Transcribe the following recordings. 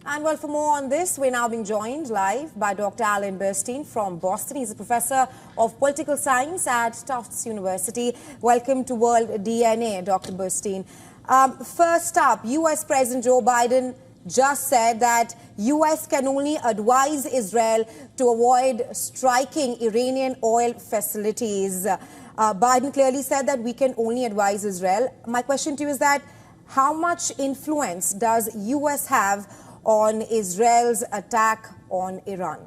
And well, for more on this, we're now being joined live by Dr. Alon Burstein from Boston. He's a professor of political science at Tufts University. Welcome to World DNA, Dr. Burstein. First up, U.S. President Joe Biden just said that U.S. can only advise Israel to avoid striking Iranian oil facilities. Biden clearly said that we can only advise Israel. My question to you is that how much influence does U.S. have on Israel's attack on Iran?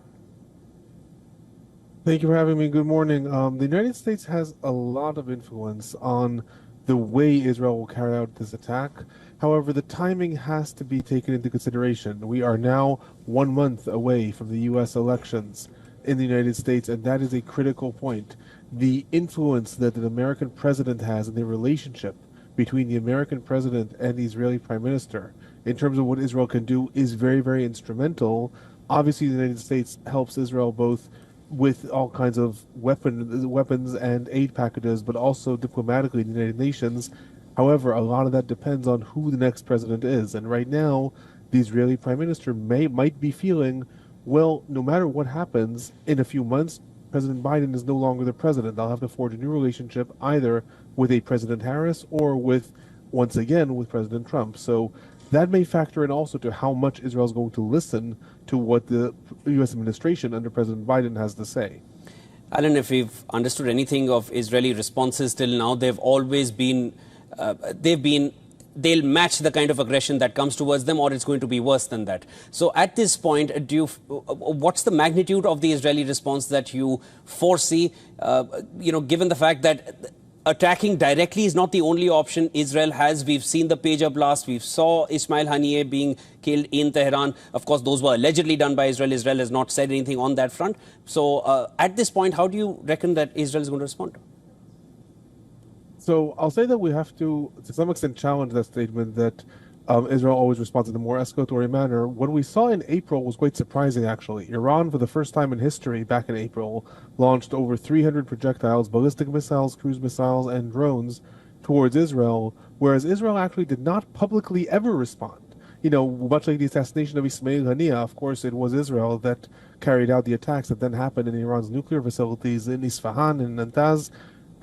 Thank you for having me. Good morning. The United States has a lot of influence on the way Israel will carry out this attack. However, the timing has to be taken into consideration. We are now 1 month away from the U.S. elections in the United States, and that is a critical point. The influence that the American president has in the relationship between the American president and the Israeli prime minister in terms of what Israel can do is very, very instrumental. Obviously, the United States helps Israel both with all kinds of weapons and aid packages, but also diplomatically in the United Nations. However, a lot of that depends on who the next president is. And right now, the Israeli prime minister might be feeling, well, no matter what happens, in a few months, President Biden is no longer the president. They'll have to forge a new relationship either with a President Harris or with, once again, with President Trump. So that may factor in also to how much Israel is going to listen to what the U.S. administration under President Biden has to say. Alon, if we've understood anything of Israeli responses till now, they've always been, they'll match the kind of aggression that comes towards them, or it's going to be worse than that. So at this point, what's the magnitude of the Israeli response that you foresee, given the fact that attacking directly is not the only option Israel has? We've seen the pager blast. We saw Ismail Haniyeh being killed in Tehran. Of course, those were allegedly done by Israel. Israel has not said anything on that front. So at this point, how do you reckon that Israel is going to respond? So I'll say that we have to some extent, challenge that statement that Israel always responds in a more escalatory manner. What we saw in April was quite surprising, actually. Iran, for the first time in history, back in April, launched over 300 projectiles, ballistic missiles, cruise missiles, and drones towards Israel, whereas Israel actually did not publicly ever respond. Much like the assassination of Ismail Haniyeh, of course, it was Israel that carried out the attacks that then happened in Iran's nuclear facilities in Isfahan and Natanz.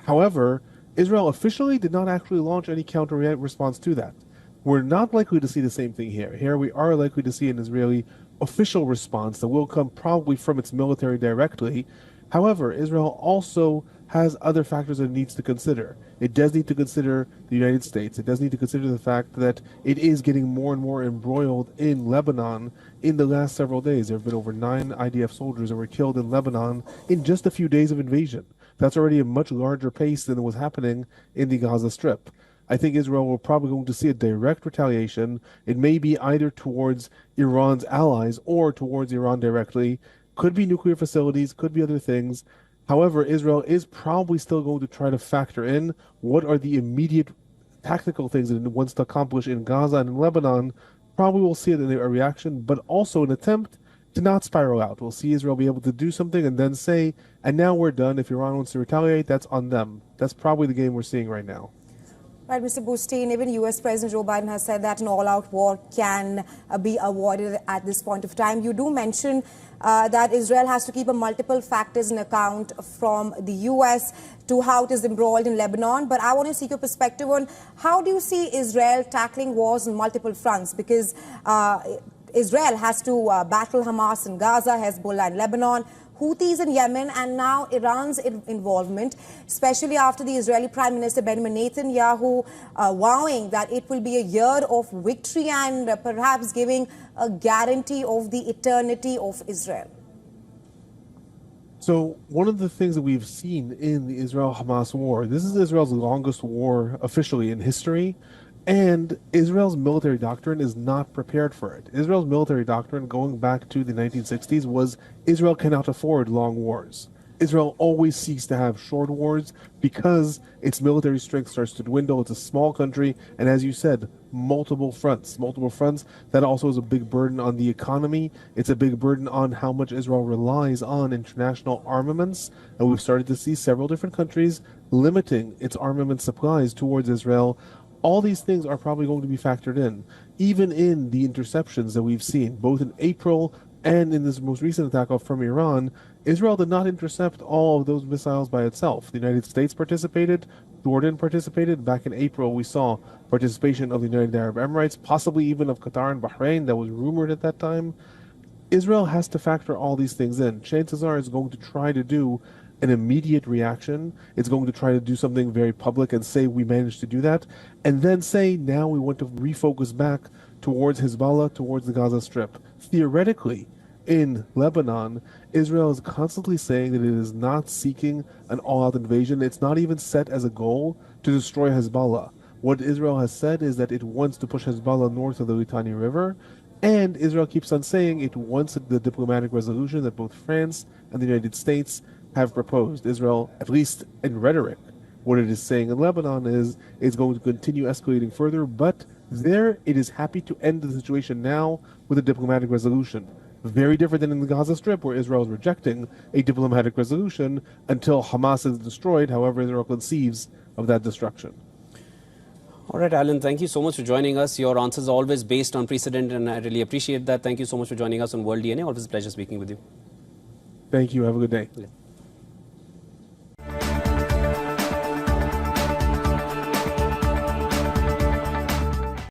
However, Israel officially did not actually launch any counter response to that. We're not likely to see the same thing here. Here we are likely to see an Israeli official response that will come probably from its military directly. However, Israel also has other factors that it needs to consider. It does need to consider the United States. It does need to consider the fact that it is getting more and more embroiled in Lebanon in the last several days. There have been over 9 IDF soldiers that were killed in Lebanon in just a few days of invasion. That's already a much larger pace than was happening in the Gaza Strip. I think Israel will probably going to see a direct retaliation. It may be either towards Iran's allies or towards Iran directly. Could be nuclear facilities, could be other things. However, Israel is probably still going to try to factor in what are the immediate tactical things that it wants to accomplish in Gaza and in Lebanon. Probably will see it in a reaction, but also an attempt to not spiral out. We'll see Israel be able to do something and then say, and now we're done. If Iran wants to retaliate, that's on them. That's probably the game we're seeing right now. Right, Mr. Burstein, even U.S. President Joe Biden has said that an all-out war can be avoided at this point of time. You do mention that Israel has to keep multiple factors in account, from the U.S. to how it is embroiled in Lebanon. But I want to seek your perspective on how do you see Israel tackling wars on multiple fronts? Because Israel has to battle Hamas in Gaza, Hezbollah in Lebanon, Houthis in Yemen, and now Iran's involvement, especially after the Israeli Prime Minister Benjamin Netanyahu vowing that it will be a year of victory and perhaps giving a guarantee of the eternity of Israel. So one of the things that we've seen in the Israel-Hamas war, this is Israel's longest war officially in history, and Israel's military doctrine is not prepared for it. Israel's military doctrine going back to the 1960s was Israel cannot afford long wars. Israel always seeks to have short wars because its military strength starts to dwindle. It's a small country, and as you said, multiple fronts. That also is a big burden on the economy. It's a big burden on how much Israel relies on international armaments, and we've started to see several different countries limiting its armament supplies towards Israel. All these things are probably going to be factored in, even in the interceptions that we've seen, both in April and in this most recent attack from Iran. Israel did not intercept all of those missiles by itself. The United States participated, Jordan participated. Back in April, we saw participation of the United Arab Emirates, possibly even of Qatar and Bahrain, that was rumored at that time. Israel has to factor all these things in. Chances are it's going to try to do an immediate reaction. It's going to try to do something very public and say we managed to do that, and then say now we want to refocus back towards Hezbollah, towards the Gaza Strip. Theoretically, in Lebanon, Israel is constantly saying that it is not seeking an all-out invasion. It's not even set as a goal to destroy Hezbollah. What Israel has said is that it wants to push Hezbollah north of the Litani River, and Israel keeps on saying it wants the diplomatic resolution that both France and the United States have proposed. Israel, at least in rhetoric, what it is saying in Lebanon is it's going to continue escalating further, but there it is happy to end the situation now with a diplomatic resolution. Very different than in the Gaza Strip, where Israel is rejecting a diplomatic resolution until Hamas is destroyed, however Israel conceives of that destruction. All right, Alon, thank you so much for joining us. Your answers are always based on precedent, and I really appreciate that. Thank you so much for joining us on World DNA. Always a pleasure speaking with you. Thank you. Have a good day. Yeah.